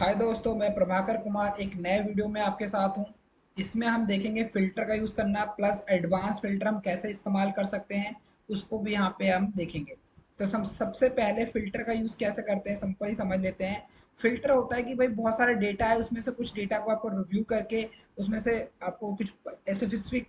हाय दोस्तों, मैं प्रभाकर कुमार एक नए वीडियो में आपके साथ हूं। इसमें हम देखेंगे फ़िल्टर का यूज़ करना प्लस एडवांस फ़िल्टर हम कैसे इस्तेमाल कर सकते हैं, उसको भी यहाँ पे हम देखेंगे। तो हम सबसे पहले फ़िल्टर का यूज़ कैसे करते हैं सिंपल ही समझ लेते हैं। फ़िल्टर होता है कि भाई बहुत सारा डेटा है, उसमें से कुछ डेटा को आपको रिव्यू करके उसमें से आपको कुछ स्पेसिफिक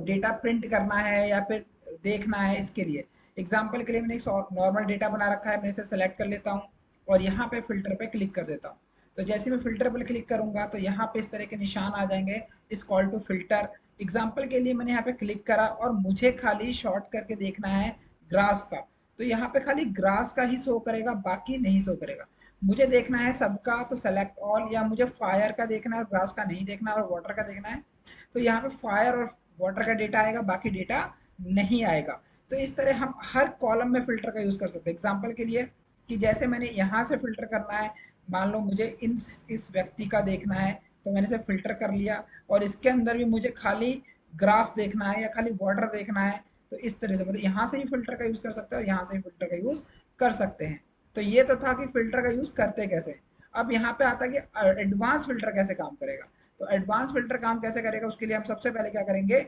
डेटा प्रिंट करना है या फिर देखना है। इसके लिए एग्जाम्पल के लिए मैंने एक नॉर्मल डेटा बना रखा है, मैं इसे सेलेक्ट कर लेता हूँ और यहाँ पे फ़िल्टर पे क्लिक कर देता हूँ। तो जैसे मैं फ़िल्टर पर क्लिक करूँगा तो यहाँ पे इस तरह के निशान आ जाएंगे, इस कॉल टू फ़िल्टर। एग्जाम्पल के लिए मैंने यहाँ पे क्लिक करा और मुझे खाली शॉर्ट करके देखना है ग्रास का। तो यहाँ पे खाली ग्रास का ही शो करेगा, बाकी नहीं शो करेगा। मुझे देखना है सबका, तो सेलेक्ट ऑल, या मुझे फायर का देखना है और ग्रास का नहीं देखना और वाटर का देखना है, तो यहाँ पे फायर और वाटर का डेटा आएगा, बाकी डेटा नहीं आएगा। तो इस तरह हम हर कॉलम में फ़िल्टर का यूज़ कर सकते हैं। एग्जाम्पल के लिए कि जैसे मैंने यहाँ से फ़िल्टर करना है, मान लो मुझे इस व्यक्ति का देखना है, तो मैंने इसे फ़िल्टर कर लिया और इसके अंदर भी मुझे खाली ग्रास देखना है या खाली वाटर देखना है। तो इस तरह से मतलब यहाँ से ही फ़िल्टर का यूज़ कर सकते हैं और यहाँ से ही फ़िल्टर का यूज़ कर सकते हैं। तो ये तो था कि फ़िल्टर का यूज़ करते कैसे। अब यहाँ पे आता है कि एडवांस फ़िल्टर कैसे काम करेगा। तो एडवांस फ़िल्टर काम कैसे करेगा, उसके लिए हम सबसे पहले क्या करेंगे,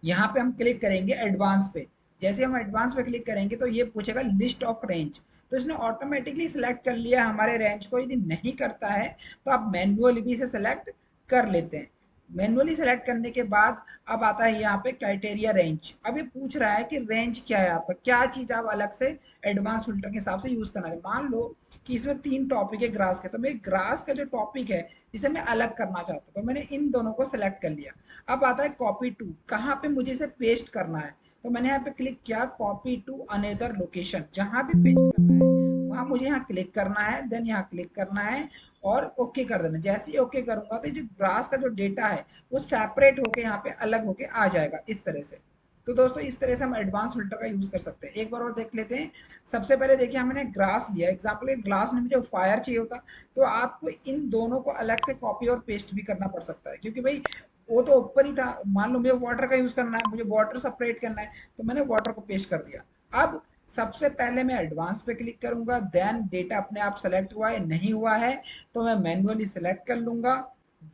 यहाँ पे हम क्लिक करेंगे एडवांस पे। जैसे हम एडवांस पे क्लिक करेंगे तो ये पूछेगा लिस्ट ऑफ रेंज। तो इसने ऑटोमेटिकली सिलेक्ट कर लिया हमारे रेंज को। यदि नहीं करता है तो आप मैन्युअली भी इसे सेलेक्ट कर लेते हैं। मैन्युअली सेलेक्ट करने के बाद अब आता है यहाँ पे क्राइटेरिया रेंज। अब ये पूछ रहा है कि रेंज क्या है आपका, क्या चीज़ आप अलग से एडवांस फिल्टर के हिसाब से यूज़ करना है। मान लो कि इसमें 3 टॉपिक है ग्रास के, तो मैं ग्रास का जो टॉपिक है इसे मैं अलग करना चाहता हूँ, तो मैंने इन दोनों को सेलेक्ट कर लिया। अब आता है कॉपी टू, कहाँ पे मुझे इसे पेस्ट करना है। तो मैंने यहाँ पे क्लिक किया कॉपी टू अनदर लोकेशन, जहाँ भी पेस्ट करना है वहाँ मुझे यहाँ क्लिक करना है, देन यहाँ क्लिक करना है और ओके कर देना। जैसे ही ओके करूँगा तो जो ग्रास का जो डेटा है वो सेपरेट होके यहाँ पे अलग होके आ जाएगा इस तरह से। तो दोस्तों इस तरह से हम एडवांस फिल्टर का यूज़ कर सकते हैं। एक बार और देख लेते हैं। सबसे पहले देखिए हमने ग्लास लिया, एग्जाम्पल ग्लास में मुझे फायर चाहिए होता, तो आपको इन दोनों को अलग से कॉपी और पेस्ट भी करना पड़ सकता है, क्योंकि भाई वो तो ऊपर ही था। मान लो मुझे वाटर का यूज़ करना है, मुझे वाटर सेपरेट करना है, तो मैंने वाटर को पेस्ट कर दिया। अब सबसे पहले मैं एडवांस पे क्लिक करूंगा, देन डेटा अपने आप सेलेक्ट हुआ है नहीं हुआ है तो मैं मैन्युअली सेलेक्ट कर लूंगा।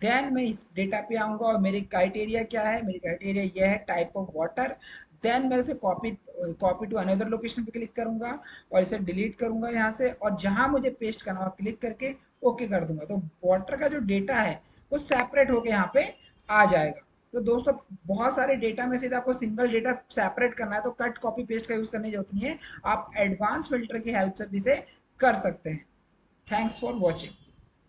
देन मैं इस डेटा पे आऊंगा और मेरी क्राइटेरिया क्या है, मेरी क्राइटेरिया ये है टाइप ऑफ वाटर। देन मैं इसे copy copy to another location पे क्लिक करूंगा और इसे डिलीट करूंगा यहाँ से, और जहां मुझे पेस्ट करना हो क्लिक करके ओके कर दूंगा। तो वाटर का जो डेटा है वो सेपरेट होके यहाँ पे आ जाएगा। तो दोस्तों बहुत सारे डेटा में से आपको सिंगल डेटा सेपरेट करना है तो कट कॉपी पेस्ट का यूज़ करने की जरूरत नहीं है, आप एडवांस फिल्टर की हेल्प से भी इसे कर सकते हैं। Thanks for watching.